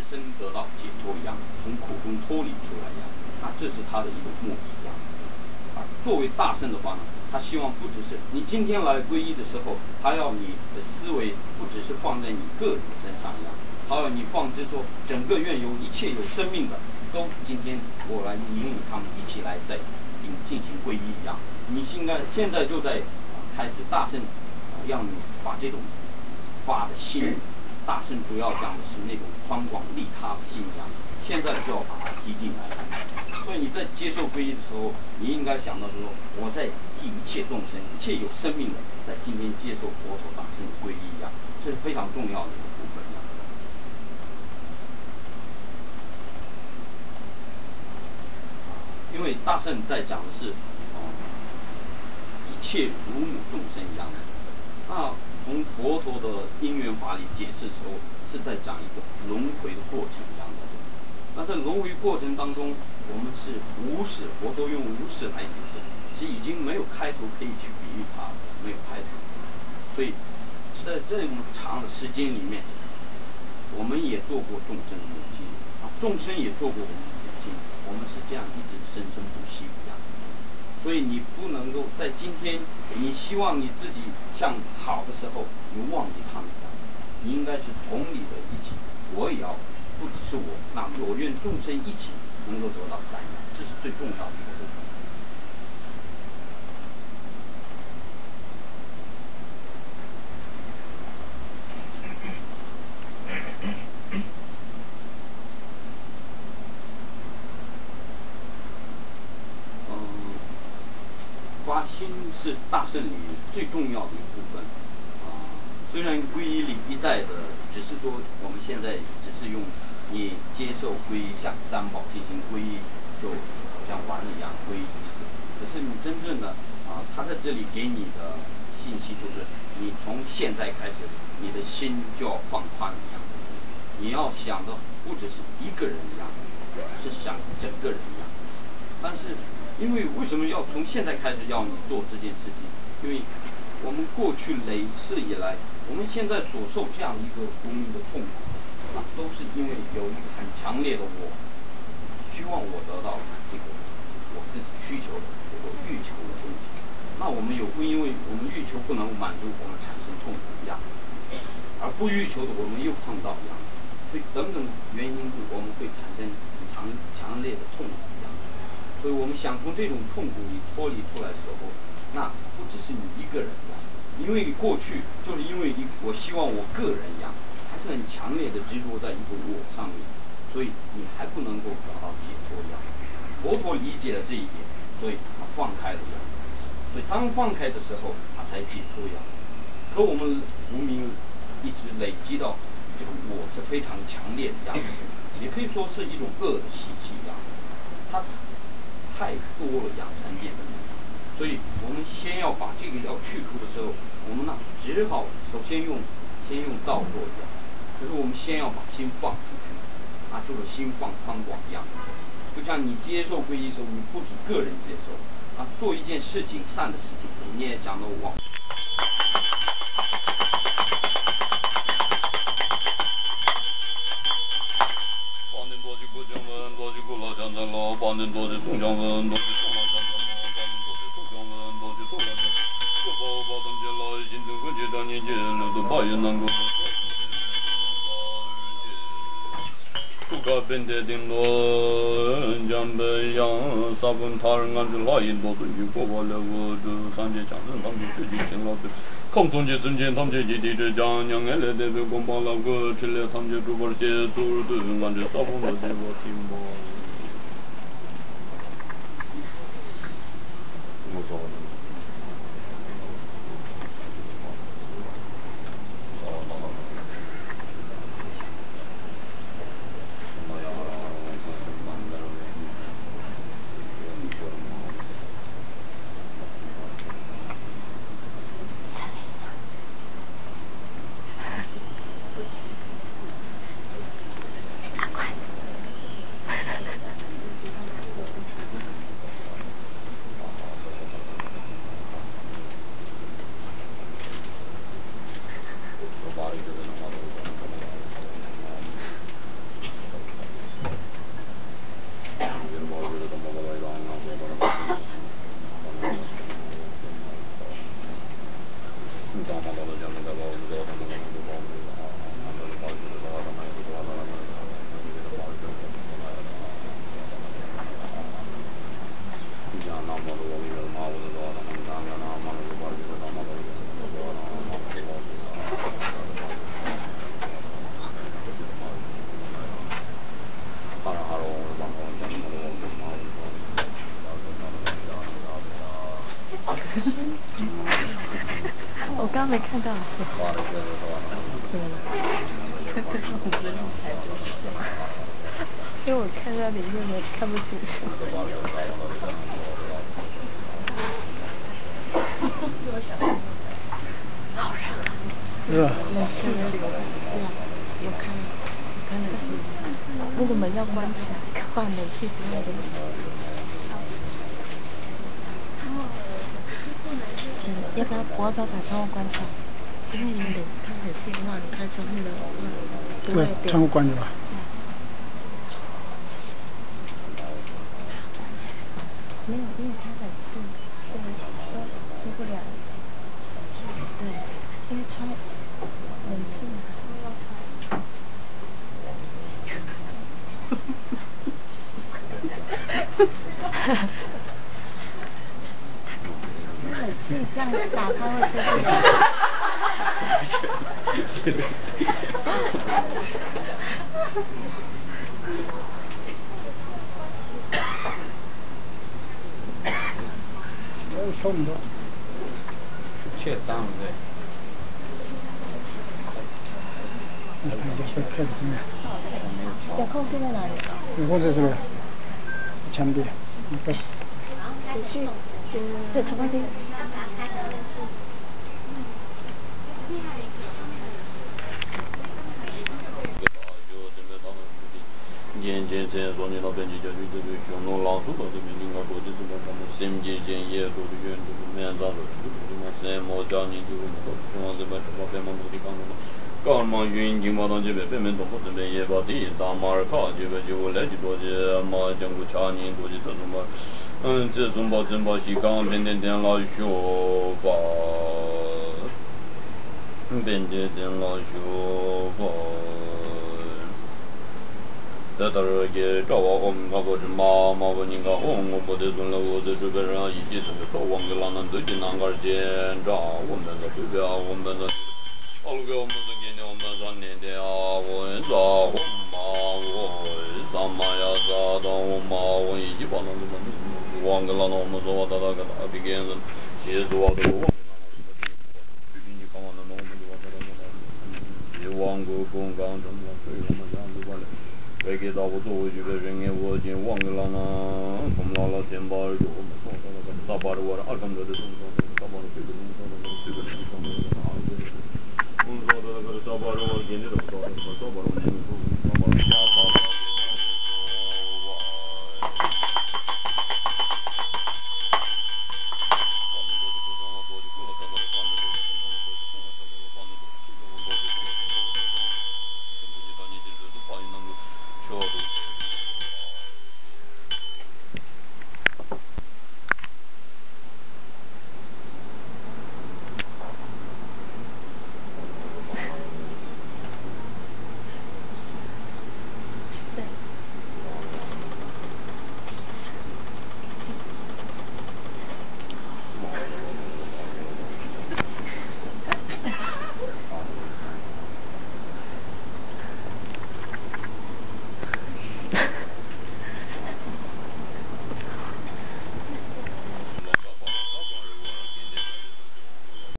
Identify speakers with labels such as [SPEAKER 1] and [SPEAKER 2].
[SPEAKER 1] 生得到解脱一样，从苦中脱离出来一样，啊，这是他的一种目的一样。啊，作为大圣的话呢，他希望不只是你今天来皈依的时候，他要你的思维不只是放在你个人身上一样，他要你放之说整个愿有一切有生命的，都今天我来引领他们一起来在进行皈依一样。你现在就在开始大圣让你把这种发的心，大圣主要讲的是那种宽广利他的心一样，现在就要把它提进来。所以你在接受皈依的时候，你应该想到说，我在替一切众生、一切有生命的，在今天接受佛陀大圣的皈依一样，这是非常重要的一个部分一样。因为大圣在讲的是，一切如母众生一样的。那从佛陀的因缘法里解释的时候，是在讲一个轮回的过程一样的。那在轮回过程当中，我们是无始，佛陀用无始来解释，是已经没有开头可以去比喻它，没有开头。所以在这么长的时间里面，我们也做过众生的母亲，众生也做过我们的母亲，我们是这样一直生生不息一样。所以你不能够在今天，你希望你自己向好的时候，你忘记他们一样，你应该是同理的一起，我也要。不只是我，那我愿众生一起能够得到赞扬，这是最重要的一个部分。发心是大圣里最重要的一个部分。虽然皈依里一再的，只是说我们现在只是用。你接受皈依，向三宝进行皈依，就好像完了一样皈依一次。可是你真正的他在这里给你的信息就是，你从现在开始，你的心就要放宽一样。你要想的不只是一个人一样，是想整个人一样。但是，因为为什么要从现在开始要你做这件事情？因为我们过去累世以来，我们现在所受这样一个无名的痛苦。都是因为有一个很强烈的我，希望我得到这个我自己需求的这个欲求的东西。那我们有不因为我们欲求不能满足，我们产生痛苦一样，而不欲求的我们又碰到一样，所以等等原因我们会产生很强烈的痛苦一样。所以我们想从这种痛苦里脱离出来的时候，那不只是你一个人一样，因为你过去就是因为我希望我个人一样。很强烈的执着在一个我上面，所以你还不能够得到解脱一样。佛陀理解了这一点，所以他放开了一样。所以当放开的时候，他才解脱一样。可我们无明一直累积到这个我是非常强烈的一样，也可以说是一种恶的习气一样，它太多了一样才变得。所以我们先要把这个要去除的时候，我们呢只好首先用造作一样。可是我们先要把心放出去，就是心放宽广一样。就像你接受皈依的时候，你不止个人接受，做一件事情善的事情，你也讲到往。帮人多去不讲文，多去古老讲真老，帮人多去宋讲文，多去宋老讲真老，帮人多去宋讲文，多去宋老讲真老。各宝宝等见老，心中和解当年间，六度八愿难过。个本的顶多江北洋沙本他人按照拉印多对于国外了我这三界讲真他们最近见老子抗中介中间他们这地这讲两个来的这光帮那个吃了他们这主播些做的按照沙本的这个听不我说
[SPEAKER 2] 我刚刚没看到，怎么了？因为我看到里面的看不清楚。好热啊！
[SPEAKER 3] 是吧？
[SPEAKER 2] 冷气有开，那个门要关起来，不然冷气不要的。要不要我要不要把窗户关起来？因为你冷，开冷气的话，你开窗户的话，
[SPEAKER 3] 对，窗户关着吧。
[SPEAKER 2] 没有，因为开冷气，所以都出不了。对，因为窗冷气嘛。冷气这样打开会出不了。
[SPEAKER 3] 收不到。
[SPEAKER 1] 确当对。
[SPEAKER 3] 你看一下这开的怎么样？
[SPEAKER 2] 遥控器在哪里？
[SPEAKER 3] 遥控在这边，墙壁。对。
[SPEAKER 2] 谁去？对，从那边。
[SPEAKER 1] 年前在说你老边去叫去这个匈奴老鼠到这边，你搞过去怎么他们新节前也都是原住民面上的，什么什么叫你这个么东西往这边什么边门土地干嘛？干嘛云金马当这边边门东部这边也把地大马尔卡这边就来几多的马江古查年多的这种嘛，这种把真把西港边边点老修吧，边边点老修吧。在这儿也找我们那个是妈不人家我不得准了，我在这边上一起这个找我们老南最近那个检查，我们的对标，我们的好个我们是今年我们3年的啊，我找我妈我上妈呀找到我妈我一起把那个忘个了我们说我到那个大比给人协助我都忘了最近你看我那么我们就忘了那个忘过公刚什么所以我们这样子过来。别给到我做回去的人也我已经忘了呢，我们老天把就我们送到那个大把的我的二公的东西，大把的这个东西，这个东西，我们说的那个大把的我给你的，大把的